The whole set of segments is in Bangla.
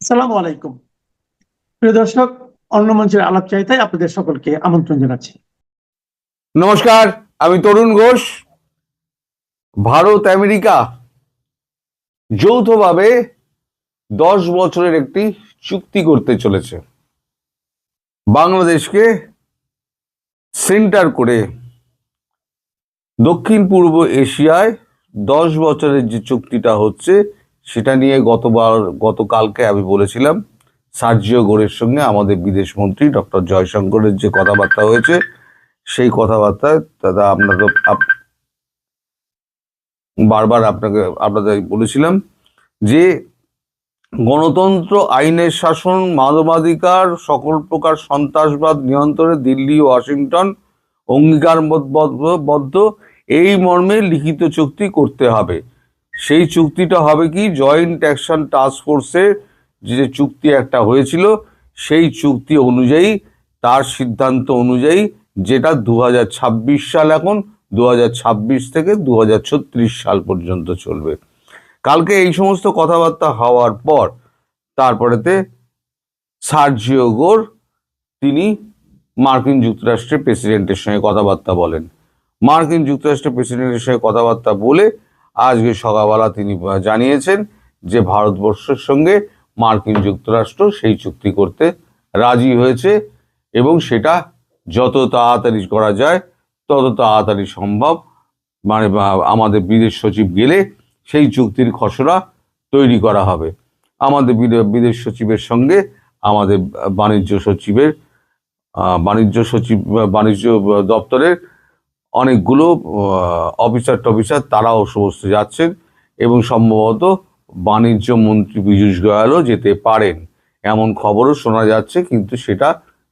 সালামু আলাইকুম। প্রিয় দর্শক, অন্য মঞ্চের আলাপচারিতায় আপনাদের সকলকে আমন্ত্রণ জানাচ্ছি। নমস্কার, আমি তরুণ ঘোষ। ভারত আমেরিকা যৌথভাবে 10 বছরের একটি চুক্তি করতে চলেছে। বাংলাদেশকে সেন্টার করে দক্ষিণ পূর্ব এশিয়ায় 10 বছরের যে চুক্তিটা হচ্ছে সেটা নিয়ে গতকালকে আমি বলেছিলাম সার্জিও গোরের সঙ্গে আমাদের বিদেশ মন্ত্রী ডক্টর জয়শঙ্করের যে কথাবার্তা হয়েছে সেই কথাবার্তায় দাদা বারবার আপনাদের বলেছিলাম যে গণতন্ত্র, আইনের শাসন, মানবাধিকার, সকল প্রকার সন্ত্রাসবাদ নিয়ন্ত্রণে দিল্লি ও ওয়াশিংটন অঙ্গীকারবদ্ধ, এই মর্মে লিখিত চুক্তি করতে হবে। সেই চুক্তিটা হবে কি, জয়েন্ট অ্যাকশন টাস্ক ফোর্সের যে চুক্তি একটা হয়েছিল সেই চুক্তি অনুযায়ী, তার সিদ্ধান্ত অনুযায়ী, যেটা 2026 সাল, এখন 2026 থেকে 2036 সাল পর্যন্ত চলবে। কালকে এই সমস্ত কথাবার্তা হওয়ার পর তারপরেতে সার্জিও গোর তিনি মার্কিন যুক্তরাষ্ট্রের প্রেসিডেন্টের সঙ্গে কথাবার্তা বলেন। মার্কিন যুক্তরাষ্ট্রের প্রেসিডেন্টের সঙ্গে কথাবার্তা বলে আজকে সকালবেলা তিনি জানিয়েছেন যে ভারতবর্ষের সঙ্গে মার্কিন যুক্তরাষ্ট্র সেই চুক্তি করতে রাজি হয়েছে এবং সেটা যত তাড়াতাড়ি করা যায় তত তাড়াতাড়ি সম্ভব, মানে আমাদের বিদেশ সচিব গেলে সেই চুক্তির খসড়া তৈরি করা হবে। আমাদের বিদেশ সচিবের সঙ্গে আমাদের বাণিজ্য দপ্তরের অনেকগুলো অফিসার তারাও সমস্ত যাচ্ছেন এবং সম্ভবত বাণিজ্য মন্ত্রী পীযূষ গোয়েলও যেতে পারেন এমন খবরও শোনা যাচ্ছে, কিন্তু সেটা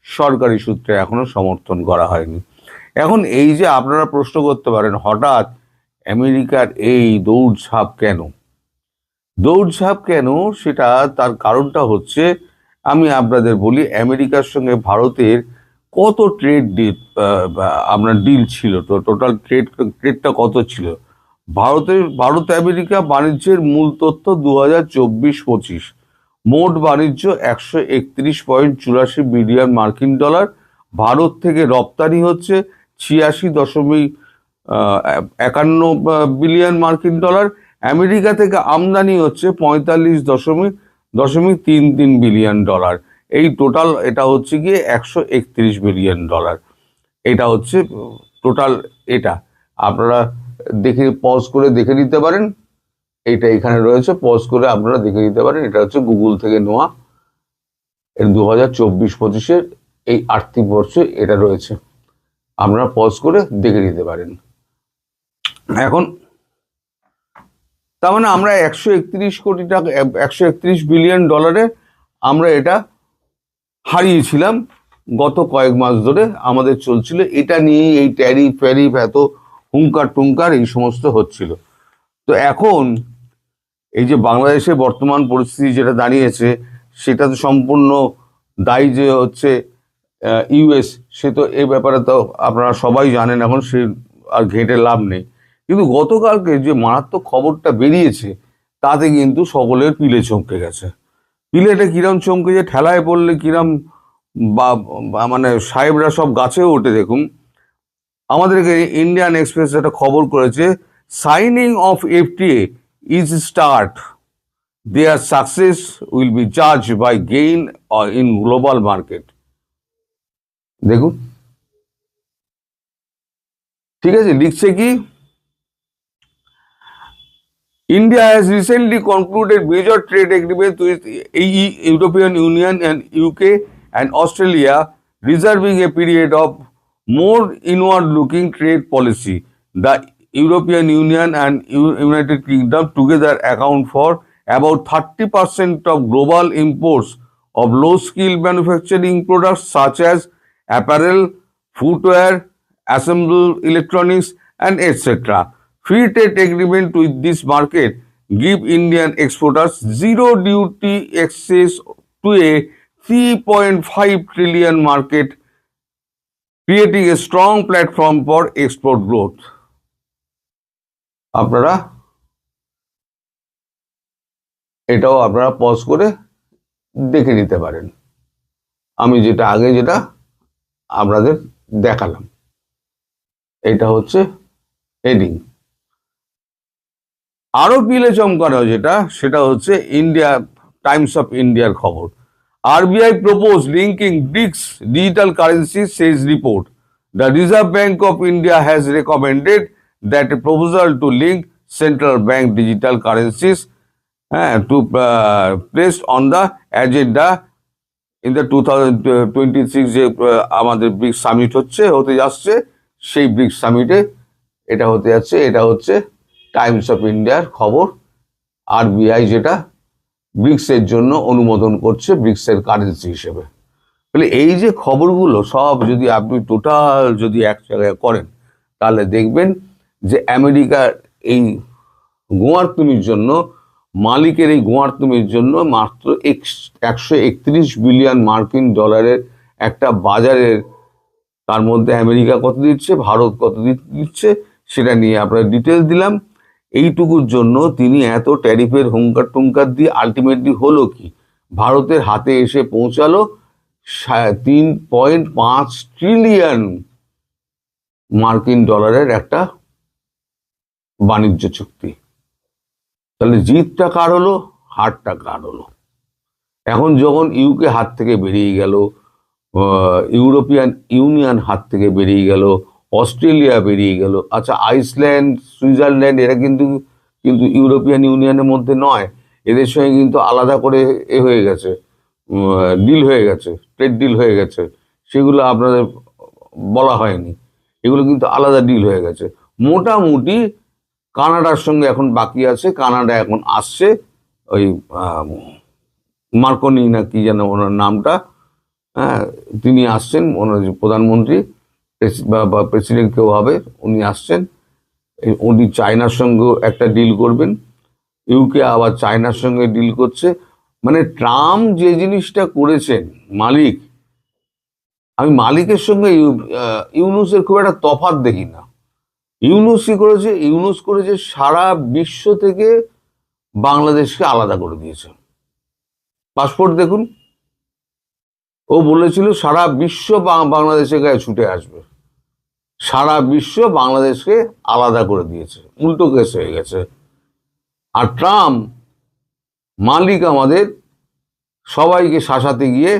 সরকারি সূত্রে এখনো সমর্থন করা হয়নি। এখন এই যে আপনারা প্রশ্ন করতে পারেন হঠাৎ আমেরিকার এই দৌড়ঝাঁপ কেন, সেটা তার কারণটা হচ্ছে, আমি আপনাদের বলি, আমেরিকার সঙ্গে ভারতের কত ডিল ছিল, তো টোটাল ট্রেডটা কত ছিল। ভারত আমেরিকা বাণিজ্যের মূল তথ্য 2024-25 মোট বাণিজ্য 131.84 বিলিয়ন মার্কিন ডলার। ভারত থেকে রপ্তানি হচ্ছে 86.51 বিলিয়ন মার্কিন ডলার। আমেরিকা থেকে আমদানি হচ্ছে 45.33 বিলিয়ন ডলার। এই টোটাল এটা হচ্ছে গিয়ে 131 বিলিয়ন ডলার। এটা হচ্ছে টোটাল। এটা আপনারা পজ করে দেখে নিতে পারেন, এইটা এখানে রয়েছে, পজ করে আপনারা দেখে নিতে পারেন। এটা হচ্ছে গুগল থেকে নেওয়া, এর 2024-25 এই আর্থিক বর্ষে এটা রয়েছে, আপনারা পজ করে দেখে নিতে পারেন। এখন তার মানে আমরা 131 কোটি টাকা, 131 বিলিয়ন ডলারে আমরা এটা হারিয়েছিলাম। গত কয়েক মাস ধরে আমাদের চলছিল এটা নিয়ে, এই ট্যারিফ এত হুঙ্কার টুঙ্কার এই সমস্ত হচ্ছিল। তো এখন এই যে বাংলাদেশের বর্তমান পরিস্থিতি যেটা দাঁড়িয়েছে, সেটা তো সম্পূর্ণ দায়ী যে হচ্ছে ইউএস। সে তো এই ব্যাপারে তো আপনারা সবাই জানেন, এখন সে আর ঘেঁটে লাভ নেই। কিন্তু গতকালকে যে মারাত্মক খবরটা বেরিয়েছে তাতে কিন্তু সকলের পিলে চমকে গেছে। পিলেটা কিরম চমকে, যে ঠেলায় পড়লে কিরম মানে সাহেবরা সব গাছেও ওঠে। দেখুন, আমাদেরকে ইন্ডিয়ান এক্সপ্রেস একটা খবর করেছে, signing off FTA is start, their success will be জাজ by gain in global market. দেখুন, ঠিক আছে, লিখছে কি, India has recently concluded major trade agreements with European Union and UK and Australia, reserving a period of more inward-looking trade policy. The European Union and United Kingdom together account for about 30% of global imports of low-skilled manufacturing products such as apparel, footwear, assembled electronics, and etc. Free trade agreement with this market give Indian exporters zero duty access to a 3.5 trillion market, creating a strong platform for export growth. আপনারা এটাও আপনারা পজ করে দেখে নিতে পারেন। আমি যেটা আপনাদের দেখালাম, এটা হচ্ছে হেডিং। আরো পিলে চমকানো সেটা হচ্ছে ইন্ডিয়া, টাইমস অফ ইন্ডিয়ার খবর। RBI propose linking BRICS digital currency, says report. The Reserve Bank of India has recommended that a proposal to link central bank digital currencies to placed on the agenda in the 2026 যে আমাদের ব্রিক্স সামিট হতে যাচ্ছে, সেই ব্রিক্স সামিটে এটা হতে যাচ্ছে। এটা হচ্ছে টাইমস অফ ইন্ডিয়ার খবর। আরবিআই যেটা ব্রিক্সের জন্য অনুমোদন করছে ব্রিক্সের কারেন্সি হিসেবে। তাহলে এই যে খবরগুলো সব যদি আপনি টোটাল যদি এক জায়গায় করেন, তাহলে দেখবেন যে আমেরিকার এই গোয়ার্তুমির জন্য, মালিকের এই গোয়ার্তুমির জন্য মাত্র 131 বিলিয়ন মার্কিন ডলারের একটা বাজারের, তার মধ্যে আমেরিকা কত দিচ্ছে, ভারত কত দিচ্ছে, সেটা নিয়ে আপনার ডিটেলস দিলাম। এইটুকুর জন্য তিনি এত ট্যারিফের হুঙ্কার টুঙ্কার দিয়ে আলটিমেটলি হলো কি, ভারতের হাতে এসে পৌঁছালো 3.5 ট্রিলিয়ন মার্কিন ডলারের একটা বাণিজ্য চুক্তি। তাহলে জিতটা কার হলো, হারটা কার হলো? এখন যখন ইউকে হাত থেকে বেরিয়ে গেল, ইউরোপিয়ান ইউনিয়ন হাত থেকে বেরিয়ে গেল, অস্ট্রেলিয়া বেরিয়ে গেল, আচ্ছা আইসল্যান্ড, সুইজারল্যান্ড এরা কিন্তু ইউরোপিয়ান ইউনিয়নের মধ্যে নয়, এদের সঙ্গে কিন্তু আলাদা করে হয়ে গেছে, ডিল হয়ে গেছে, ট্রেড ডিল হয়ে গেছে, সেগুলো আপনাদের বলা হয়নি, এগুলো কিন্তু আলাদা ডিল হয়ে গেছে। মোটামুটি কানাডার সঙ্গে এখন বাকি আছে, কানাডা এখন আসছে, ওই মার্কনি না কি যেন ওনার নামটা, তিনি আসছেন, ওনার প্রধানমন্ত্রী বা প্রেসিডেন্ট কেউ হবে, উনি আসছেন। উনি চায়নার সঙ্গেও একটা ডিল করবেন, ইউকে আবার চায়নার সঙ্গে ডিল করছে। মানে ট্রাম্প যে জিনিসটা করেছেন, মালিক, আমি মালিকের সঙ্গে ইউনুসের খুব একটা তফাৎ দেখি না। ইউনুস কি করেছে, ইউনুস করেছে সারা বিশ্ব থেকে বাংলাদেশকে আলাদা করে দিয়েছে। পাসপোর্ট দেখুন, ও বলেছিল সারা বিশ্ব বাংলাদেশের গায়ে ছুটে আসবে, সারা বিশ্ব বাংলাদেশকে আলাদা করে দিয়েছে, উল্টো কেস হয়ে গেছে। আর ট্রাম্প মালিক আমাদের সবাইকে শাসাতে গিয়ে,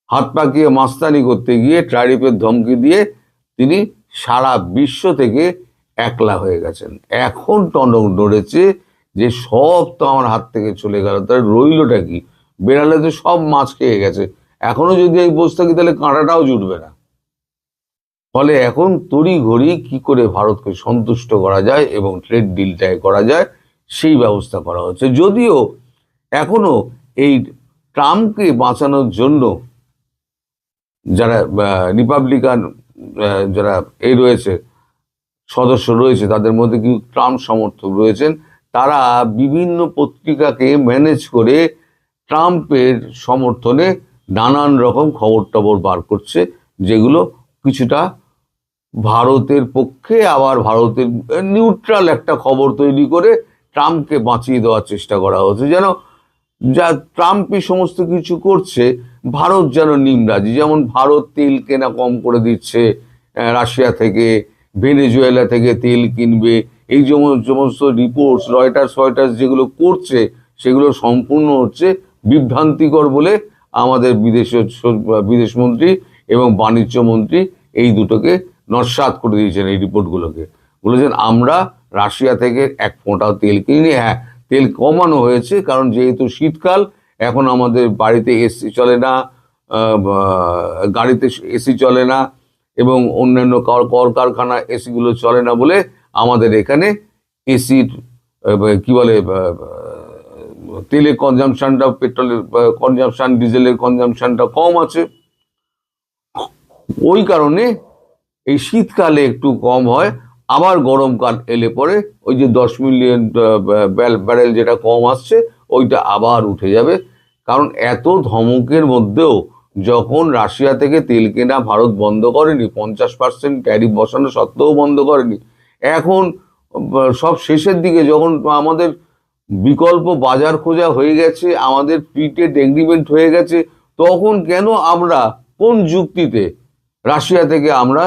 হাত পাকিয়ে মাস্তানি করতে গিয়ে, ট্যারিফের ধমকি দিয়ে তিনি সারা বিশ্ব থেকে একলা হয়ে গেছেন। এখন টনক নড়েছে যে সব তো আমার হাত থেকে চলে গেল, তার রইলটা কি? বেড়ালে তো সব মাছ খেয়ে গেছে, এখনো যদি এই বসে থাকি তাহলে কাঁটাটাও জুটবে না। ফলে এখন তড়ি ঘড়ি কি করে ভারতকে সন্তুষ্ট করা যায় এবং ট্রেড ডিলটাই করা যায় সেই ব্যবস্থা করা হচ্ছে। যদিও এখনো এই ট্রাম্পকে বাঁচানোর জন্য যারা রিপাবলিকান যারা এই রয়েছে, সদস্য রয়েছে, তাদের মধ্যে কিন্তু ট্রাম্প সমর্থক রয়েছেন, তারা বিভিন্ন পত্রিকাকে ম্যানেজ করে ট্রাম্পের সমর্থনে নানান রকম খবর টবর বার করছে, যেগুলো কিছুটা ভারতের পক্ষে, আবার ভারতের নিউট্রাল একটা খবর তৈরি করে ট্রাম্পকে বাঁচিয়ে দেওয়ার চেষ্টা করা হচ্ছে, যেন যা ট্রাম্পই সমস্ত কিছু করছে ভারত যেন নিমরাজি। যেমন ভারত তেল কেনা কম করে দিচ্ছে রাশিয়া থেকে, ভেনেজুয়েলা থেকে তেল কিনবে, এই সমস্ত রিপোর্টস রয়টার্স যেগুলো সেগুলো সম্পূর্ণ হচ্ছে বিভ্রান্তিকর বলে আমাদের বিদেশমন্ত্রী এবং বাণিজ্য মন্ত্রী এই দুটোকে নস্যাৎ করে দিয়েছেন। এই রিপোর্টগুলোকে বলেছেন আমরা রাশিয়া থেকে এক ফোঁটাও তেল কিনি। হ্যাঁ, তেল কমানো হয়েছে, কারণ যেহেতু শীতকাল, এখন আমাদের বাড়িতে এসি চলে না, গাড়িতে এসি চলে না, এবং অন্যান্য কলকারখানা এসিগুলো চলে না বলে আমাদের এখানে এসির কি বলে তেলের কনজামশনটা, পেট্রোলের কনজামশন, ডিজেলের কনজামশনটা কম আছে। ওই কারণে এই শীতকালে একটু কম হয়, আবার গরমকাল এলে পরে ওই যে 10 মিলিয়ন ব্যারেল যেটা কম আসছে ওইটা আবার উঠে যাবে। কারণ এত ধমকের মধ্যেও যখন রাশিয়া থেকে তেল কেনা ভারত বন্ধ করেনি, 50% ট্যারিফ বসানো সত্ত্বেও বন্ধ করেনি, এখন সব শেষের দিকে যখন আমাদের বিকল্প বাজার খোঁজা হয়ে গেছে, আমাদের প্রিটেড এগ্রিমেন্ট হয়ে গেছে, তখন কেন আমরা কোন যুক্তিতে রাশিয়া থেকে আমরা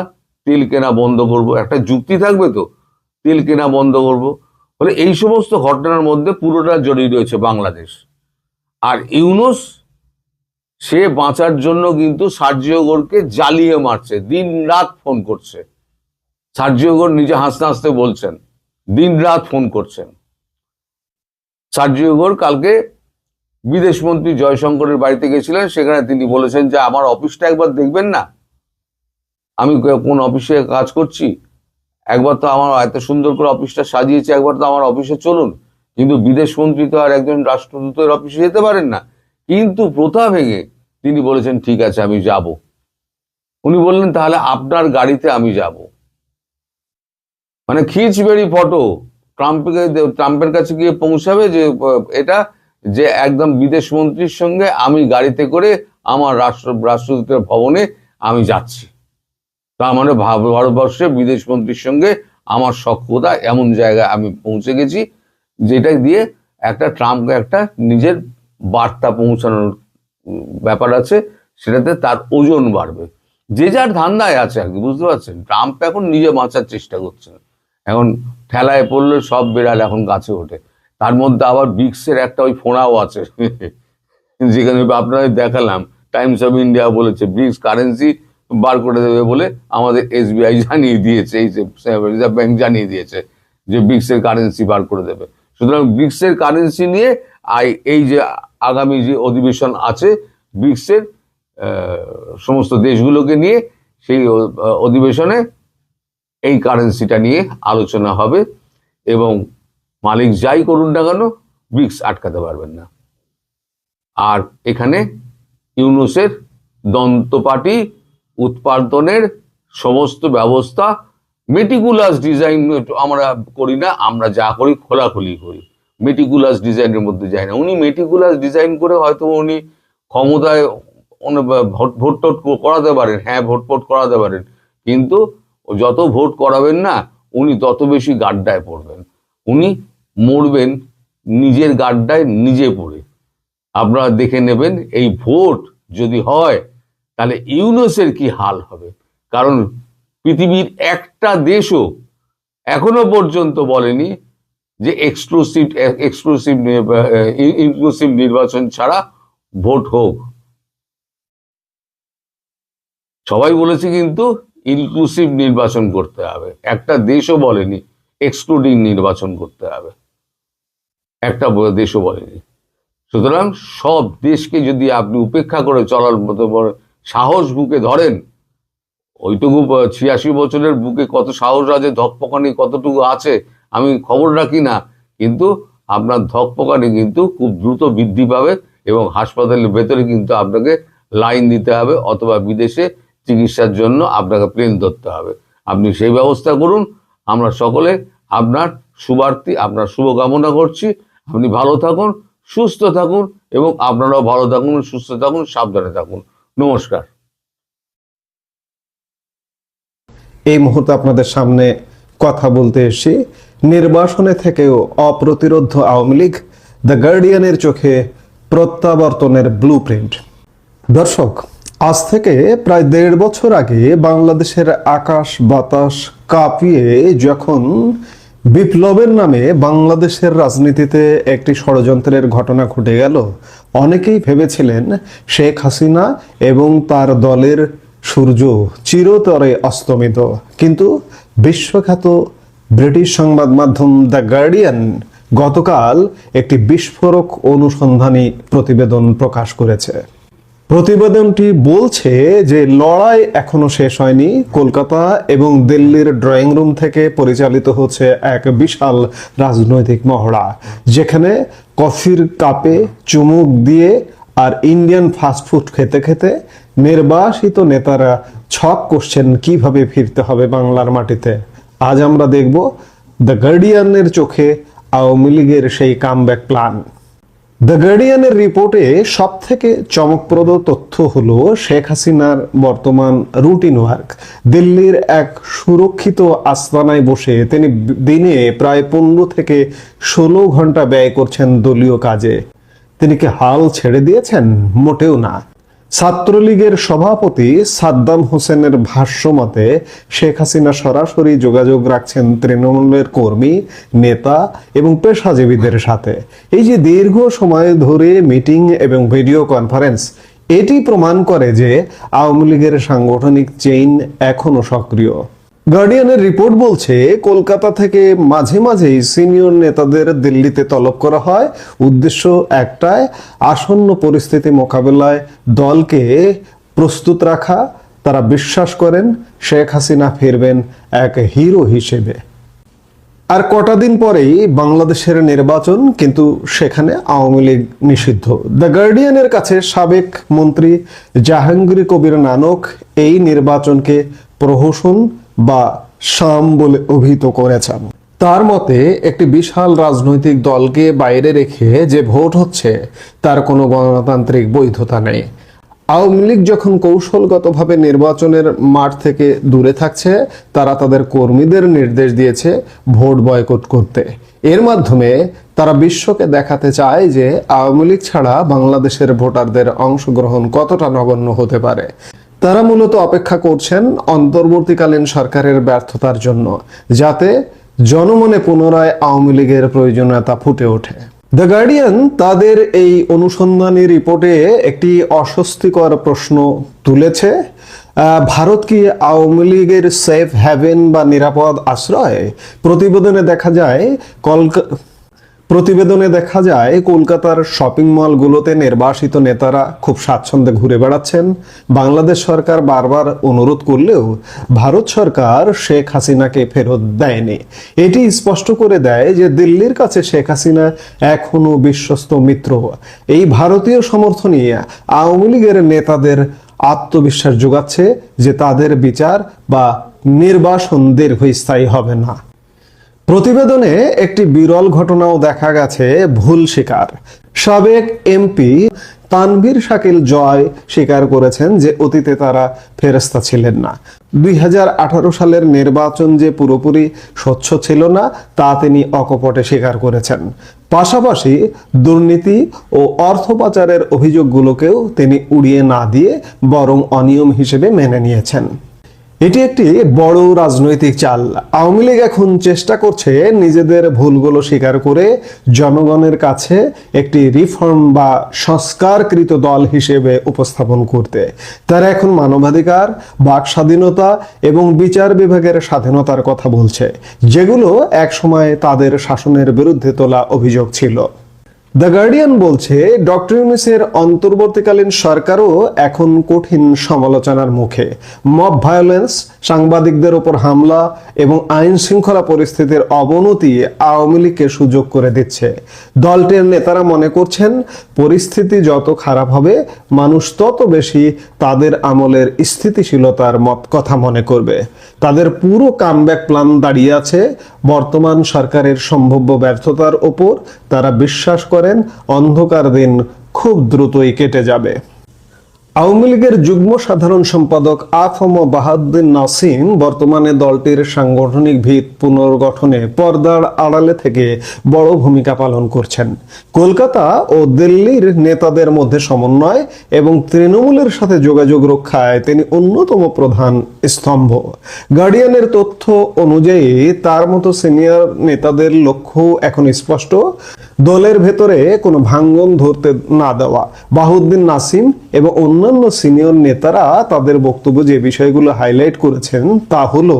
তেল কেনা বন্ধ করব? একটা যুক্তি থাকবে তো, তেল কেনা বন্ধ করব। ফলে এই সমস্ত ঘটনার মধ্যে পুরোটা জড়িয়ে রয়েছে বাংলাদেশ। আর ইউনূস সে বাঁচার জন্য কিন্তু সার্জিও গোরকে জ্বালিয়ে মারছে, দিন রাত ফোন করছে। সার্জিও গোর নিজে হাসতে হাসতে বলছেন দিন রাত ফোন করছেন। সার্জিও গোর কালকে বিদেশমন্ত্রী জয়শঙ্করের বাড়িতে গেছিলেন, সেখানে তিনি বলেছেন যে আমার অফিসটা একবার দেখবেন না, আমি কোন অফিসে কাজ করছি, একবার তো আমার এত সুন্দর করে অফিসটা সাজিয়েছে, একবার তো আমার অফিসে চলুন। কিন্তু বিদেশমন্ত্রী তো আর একজন রাষ্ট্রদূতের অফিসে যেতে পারেন না। কিন্তু প্রথা ভেঙে তিনি বলেছেন ঠিক আছে আমি যাব। উনি বললেন তাহলে আপনার গাড়িতে আমি যাব। মানে খিচবেড়ি ফটো ট্রাম্পের কাছে গিয়ে পৌঁছাবে যে এটা যে একদম বিদেশমন্ত্রীর সঙ্গে আমি গাড়িতে করে আমার রাষ্ট্রদূতের ভবনে আমি যাচ্ছি। তার মানে ভারতবর্ষে বিদেশমন্ত্রীর সঙ্গে আমার সখ্যতা এমন জায়গায় আমি পৌঁছে গেছি, যেটা দিয়ে একটা ট্রাম্পকে একটা নিজের বার্তা পৌঁছানোর ব্যাপার আছে, সেটাতে তার ওজন বাড়বে। যে যার ধান্দায় আছে আর কি, বুঝতে পারছেন? ট্রাম্প এখন নিজে বাঁচার চেষ্টা করছেন। এখন ঠেলায় পড়লে সব বেড়াল এখন গাছে ওঠে। তার মধ্যে আবার ব্রিক্সের একটা ওই ফোঁড়াও আছে, যেখানে আপনাদের দেখালাম টাইমস অফ ইন্ডিয়া বলেছে ব্রিক্স কারেন্সি বার করে দেবে বলে আমাদের SBI জানিয়ে দিয়েছে, এই রিজার্ভ ব্যাংক জানিয়ে দিয়েছে যে ব্রিক্সের কারেন্সি বার করে দেবে। সুতরাং ব্রিক্সের কারেন্সি নিয়ে এই যে আগামী যে অধিবেশন আছে ব্রিক্সের সমস্ত দেশগুলোকে নিয়ে, সেই অধিবেশনে এই কারেন্সিটা নিয়ে আলোচনা হবে এবং মালিক যাই করুন না কেন ব্রিক্স আটকাতে পারবেন না। আর এখানে ইউনূসের দন্তপাটি উৎপাদনের সমস্ত ব্যবস্থা মেটিকুলাস ডিজাইন আমরা করি না, আমরা যা করি খোলাখুলি করি, মেটিকুলাস ডিজাইনের মধ্যে যায় না। উনি মেটিকুলাস ডিজাইন করে হয়তো উনি ক্ষমতায় ভোট টোট করাতে পারেন, হ্যাঁ ভোট করাতে পারেন, কিন্তু যত ভোট করাবেন না উনি তত বেশি গাড্ডায় পড়বেন, উনি মরবেন নিজের গাড্ডায় নিজে পড়ে। আপনারা দেখে নেবেন এই ভোট যদি হয় তাহলে ইউনূসের কি হাল হবে। কারণ পৃথিবীর একটা দেশও এখনো পর্যন্ত বলেনি যে ইনক্লুসিভ নির্বাচন ছাড়া ভোট হোক। সবাই বলেছে কিন্তু ইনক্লুসিভ নির্বাচন করতে হবে, একটা দেশও বলেনি এক্সক্লুডিং নির্বাচন করতে হবে, একটা দেশও বলেনি। সুতরাং সব দেশকে যদি আপনি উপেক্ষা করে চলার মতো সাহস বুকে ধরেন, ওইটুকু 86 বছরের বুকে কত সাহস আছে, ধকপকানি কতটুকু আছে আমি খবর রাখি না, কিন্তু আপনার ধকপকানি কিন্তু খুব দ্রুত বৃদ্ধি পাবে এবং হাসপাতালের ভেতরে কিন্তু আপনাকে লাইন দিতে হবে, অথবা বিদেশে চিকিৎসার জন্য আপনাকে প্লেন ধরতে হবে। আপনি সেই ব্যবস্থা করুন। আমরা সকলে আপনার শুভার্থী, আপনার শুভকামনা করছি। আপনি ভালো থাকুন, সুস্থ থাকুন এবং আপনারাও ভালো থাকুন, সুস্থ থাকুন, সাবধানে থাকুন। নমস্কার। এই মুহূর্তে আপনাদের সামনে কথা বলতে এসেছি নির্বাসনে থেকেও অপ্রতিরোধ আওয়ামী লীগ, দ্য গার্ডিয়ানের চোখে প্রত্যাবর্তনের ব্লুপ্রিন্ট। দর্শক, আজ থেকে প্রায় 1.5 বছর আগে বাংলাদেশের আকাশ বাতাস কাঁপিয়ে যখন বিপ্লবের নামে বাংলাদেশের রাজনীতিতে একটি ষড়যন্ত্রের ঘটনা ঘটে গেল, অনেকেই ভেবেছিলেন শেখ হাসিনা এবং তার দলের সূর্য চিরতরে অস্তমিত। কিন্তু বিশ্বখ্যাত ব্রিটিশ সংবাদ মাধ্যম দ্য গার্ডিয়ান গতকাল একটি বিস্ফোরক অনুসন্ধানী প্রতিবেদন প্রকাশ করেছে। প্রতিবেদনটি বলছে যে লড়াই এখনো শেষ হয়নি। কলকাতা এবং দিল্লির ড্রয়িং রুম থেকে পরিচালিত হচ্ছে এক বিশাল রাজনৈতিক মহড়া, যেখানে কফির কাপে চুমুক দিয়ে আর ইন্ডিয়ান ফাস্টফুড খেতে খেতে নির্বাসিত নেতারা ছক কষছেন কিভাবে ফিরতে হবে বাংলার মাটিতে। আজ আমরা দেখব দ্য গার্ডিয়ানের চোখে আওয়ামী লীগের সেই কামব্যাক প্ল্যান। দ্য গার্ডিয়ানের রিপোর্টে সব থেকে চমকপ্রদ তথ্য হলো শেখ হাসিনার বর্তমান রুটিন ওয়ার্ক। দিল্লির এক সুরক্ষিত আস্তানায় বসে তিনি দিনে প্রায় 15 থেকে 16 ঘন্টা ব্যয় করছেন দলীয় কাজে। তিনি কি হাল ছেড়ে দিয়েছেন? মোটেও না। ছাত্রলীগের সভাপতি সাদ্দাম হোসেনের ভাষ্য মতে শেখ হাসিনা সরাসরি যোগাযোগ রাখছেন তৃণমূলের কর্মী, নেতা এবং পেশাজীবীদের সাথে। এই যে দীর্ঘ সময় ধরে মিটিং এবং ভিডিও কনফারেন্স, এটি প্রমাণ করে যে আওয়ামী লীগের সাংগঠনিক চেইন এখনো সক্রিয়। গার্ডিয়ানের রিপোর্ট বলছে কলকাতা থেকে মাঝে মাঝেই সিনিয়র নেতাদের দিল্লিতে তলব করা হয়। উদ্দেশ্য একটাই, আসন্ন পরিস্থিতি মোকাবেলায় দলকে প্রস্তুত রাখা। তারা বিশ্বাস করেন শেখ হাসিনা ফিরবেন এক হিরো হিসেবে। আর কটা দিন পরেই বাংলাদেশের নির্বাচন, কিন্তু সেখানে আওয়ামী লীগ নিষিদ্ধ। দ্য গার্ডিয়ানের কাছে সাবেক মন্ত্রী জাহাঙ্গীর কবির নানক এই নির্বাচনকে প্রহসন বা শাম বলে অভিহিত করেছেন। তার মতে একটি বিশাল রাজনৈতিক দলকে বাইরে রেখে যে ভোট হচ্ছে তার কোনো গণতান্ত্রিক বৈধতা নেই। আওয়ামী লীগ যখন কৌশলগতভাবে নির্বাচনের মাঠ থেকে দূরে থাকছে, তারা তাদের কর্মীদের নির্দেশ দিয়েছে ভোট বয়কট করতে। এর মাধ্যমে তারা বিশ্বকে দেখাতে চায় যে আওয়ামী লীগ ছাড়া বাংলাদেশের ভোটারদের অংশগ্রহণ কতটা নগণ্য হতে পারে। তারা মূলত অপেক্ষা করছেন অন্তর্বর্তীকালীন সরকারের ব্যর্থতার জন্য, যাতে জনমনে পুনরায় আওয়ামী লীগের প্রয়োজনীয়তা ফুটে ওঠে। দ্য গার্ডিয়ান তাদের এই অনুসন্ধানী রিপোর্টে একটি অস্বস্তিকর প্রশ্ন তুলেছে। ভারত কি আওয়ামী লীগের সেফ হ্যাভেন বা নিরাপদ আশ্রয়? প্রতিবেদনে দেখা যায় কলকাতার শপিং মলগুলোতে নির্বাসিত নেতারা খুব স্বাচ্ছন্দ্যে ঘুরে বেড়াচ্ছেন। বাংলাদেশ সরকার বারবার অনুরোধ করলেও ভারত সরকার শেখ হাসিনাকে ফেরত দেয়নি। এটি স্পষ্ট করে দেয় যে দিল্লির কাছে শেখ হাসিনা এখনো বিশ্বস্ত মিত্র। এই ভারতীয় সমর্থনই আওয়ামী লীগের নেতাদের আত্মবিশ্বাস যোগাচ্ছে যে তাদের বিচার বা নির্বাসন দীর্ঘস্থায়ী হবে না। প্রতিবেদনে একটি বিরল ঘটনাও দেখা গেছে, ভুল স্বীকার। সাবেক এমপি তানভীর শাকিল জয় স্বীকার করেছেন যে অতীতে তারা ফেরেশতা ছিলেন না। 2018 সালের নির্বাচন যে পুরোপুরি স্বচ্ছ ছিল না তা তিনি অকপটে স্বীকার করেছেন। পাশাপাশি দুর্নীতি ও অর্থ পাচারের অভিযোগগুলোকেও তিনি উড়িয়ে না দিয়ে বরং অনিয়ম হিসেবে মেনে নিয়েছেন। এটি একটি বড় রাজনৈতিক চাল। আওয়ামী লীগ এখন চেষ্টা করছে নিজেদের ভুলগুলো স্বীকার করে জনগণের কাছে একটি রিফর্ম বা সংস্কারকৃত দল হিসেবে উপস্থাপন করতে। তারা এখন মানবাধিকার, বাক স্বাধীনতা এবং বিচার বিভাগের স্বাধীনতার কথা বলছে, যেগুলো একসময় তাদের শাসনের বিরুদ্ধে তোলা অভিযোগ ছিল। দ্য গার্ডিয়ান বলছে ডক্টর ইউনূসের অন্তর্বর্তীকালীন সরকারও এখন কঠিন সমালোচনার মুখে। মব ভায়োলেন্স, সাংবাদিকদের উপর হামলা এবং আইন শৃঙ্খলা পরিস্থিতির অবনতি আওয়ামী লীগকে সুযোগ করে দিচ্ছে। দলটির নেতারা মনে করছেন পরিস্থিতি যত খারাপ হবে মানুষ তত বেশি তাদের আমলের স্থিতিশীলতার কথা মনে করবে। তাদের পুরো কামব্যাক প্ল্যান দাঁড়িয়ে আছে বর্তমান সরকারের সম্ভাব্য ব্যর্থতার ওপর। তারা বিশ্বাস করেন অন্ধকার দিন খুব দ্রুতই কেটে যাবে। আওয়ামী লীগের যুগ্ম সাধারণ সম্পাদক আ.ফ.ম. বাহাউদ্দিন নাসিম বর্তমানে দলটির সাংগঠনিক ভিত পুনর্গঠনে পর্দার আড়ালে থেকে বড় ভূমিকা পালন করছেন। কলকাতা ও দিল্লির নেতাদের মধ্যে সমন্বয় এবং তৃণমূলের সাথে যোগাযোগ রক্ষায় তিনি অন্যতম প্রধান স্তম্ভ। গার্ডিয়ানের তথ্য অনুযায়ী তার মতো সিনিয়র নেতাদের লক্ষ্য এখন স্পষ্ট, দলের ভেতরে কোনো ভাঙ্গন ধরতে না দেওয়া। বাহাউদ্দিন নাসিম এবং অন্যান্য সিনিয়র নেতারা তাদের বক্তব্য যে বিষয়গুলো হাইলাইট করেছেন তা হলো,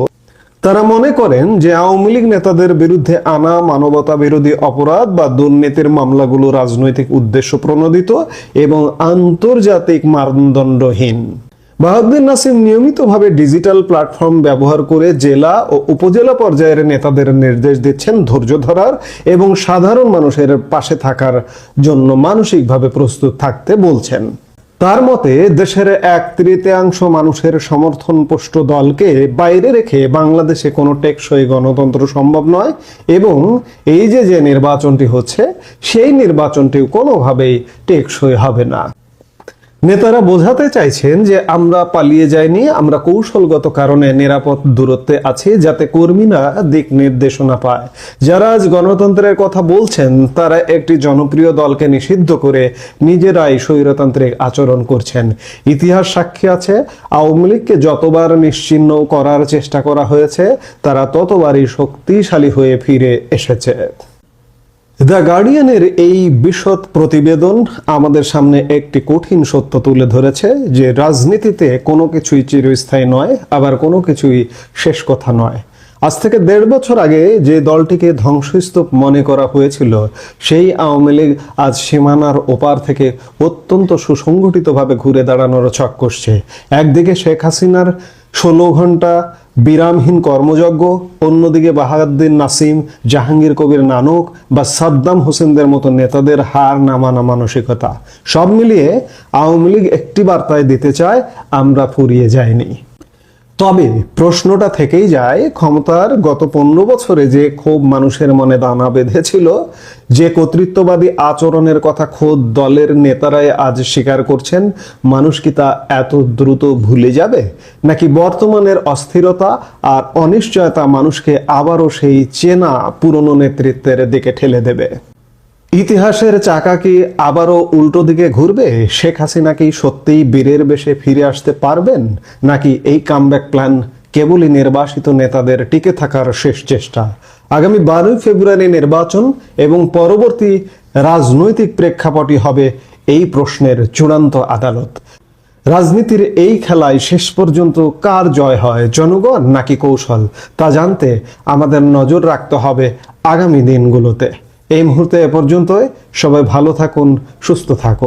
তারা মনে করেন যে আওয়ামী লীগ নেতাদের বিরুদ্ধে আনা মানবতা বিরোধী অপরাধ বা দুর্নীতির মামলাগুলো রাজনৈতিক উদ্দেশ্য প্রণোদিত এবং আন্তর্জাতিক মানদণ্ডহীন। বাহাউদ্দিন নাসিম নিয়মিতভাবে ডিজিটাল প্ল্যাটফর্ম ব্যবহার করে জেলা ও উপজেলা পর্যায়ের নেতাদের নির্দেশ দিচ্ছেন ধৈর্য ধরার এবং সাধারণ মানুষের পাশে থাকার জন্য মানসিকভাবে প্রস্তুত থাকতে বলছেন। তার মতে দেশের 1/3 মানুষের সমর্থনপুষ্ট দলকে বাইরে রেখে বাংলাদেশে কোনো টেকসই গণতন্ত্র সম্ভব নয় এবং এই যে নির্বাচনটি হচ্ছে সেই নির্বাচনটিও কোনোভাবেই টেকসই হবে না। নেতারা বোঝাতে চাইছেন যে আমরা পালিয়ে যাইনি, আমরা কৌশলগত কারণে নিরাপদ দূরত্বে আছি যাতে কর্মীরা দিক নির্দেশনা পায়। যারা আজ গণতন্ত্রের কথা বলছেন তারা একটি জনপ্রিয় দলকে নিষিদ্ধ করে নিজেরাই স্বৈরতান্ত্রিক আচরণ করছেন। ইতিহাস সাক্ষী আছে, আওয়ামী লীগকে যতবার নিশ্চিহ্ন করার চেষ্টা করা হয়েছে তারা ততবারই শক্তিশালী হয়ে ফিরে এসেছে। দ্য গার্ডিয়ানের এই বিশদ প্রতিবেদন আমাদের সামনে একটি কঠিন সত্য তুলে ধরেছে যে রাজনীতিতে কোনো কিছুই চিরস্থায়ী নয়, আবার কোনো কিছুই শেষ কথা নয়। আজ থেকে 1.5 বছর আগে যে দলটিকে ধ্বংসস্তূপ মনে করা হয়েছিল সেই আওয়ামী লীগ আজ সীমানার ওপার থেকে অত্যন্ত সুসংগঠিতভাবে ঘুরে দাঁড়ানোর ছক কষছে। একদিকে শেখ হাসিনার 16 ঘন্টা বিরামহীন কর্মযজ্ঞ, অন্যদিকে বাহাউদ্দিন নাসিম, জাহাঙ্গীর কবির নানক বা সাদ্দাম হোসেনদের মতো নেতাদের হার নামানো মানসিকতা। সব মিলিয়ে আওয়ামী লীগ একটি বার্তায় দিতে চায়, আমরা ফুরিয়ে যাইনি। তবে প্রশ্নটা থেকেই যায়, ক্ষমতার গত 15 বছরে যে ক্ষোভ মানুষের মনে দানা বেঁধেছিল, যে কর্তৃত্ববাদী আচরণের কথা খোদ দলের নেতারাই আজ স্বীকার করছেন, মানুষ কি তা এত দ্রুত ভুলে যাবে? নাকি বর্তমানের অস্থিরতা আর অনিশ্চয়তা মানুষকে আবারও সেই চেনা পুরনো নেতৃত্বের দিকে ঠেলে দেবে? ইতিহাসের চাকা কি আবারও উল্টো দিকে ঘুরবে? শেখ হাসিনা কি সত্যিই বীরের বেশে ফিরে আসতে পারবেন, নাকি এই কামব্যাক প্ল্যান কেবলই নির্বাসিত নেতাদের টিকে থাকার শেষ চেষ্টা? আগামী 12 ফেব্রুয়ারি নির্বাচন এবং পরবর্তী রাজনৈতিক প্রেক্ষাপটই হবে এই প্রশ্নের চূড়ান্ত আদালত। রাজনীতির এই খেলায় শেষ পর্যন্ত কার জয় হয়, জনগণ নাকি কৌশল? তা জানতে আমাদের নজর রাখতে হবে আগামী দিনগুলোতে। এই মুহূর্তে এ পর্যন্তই। সবাই ভালো থাকুন, সুস্থ থাকুন।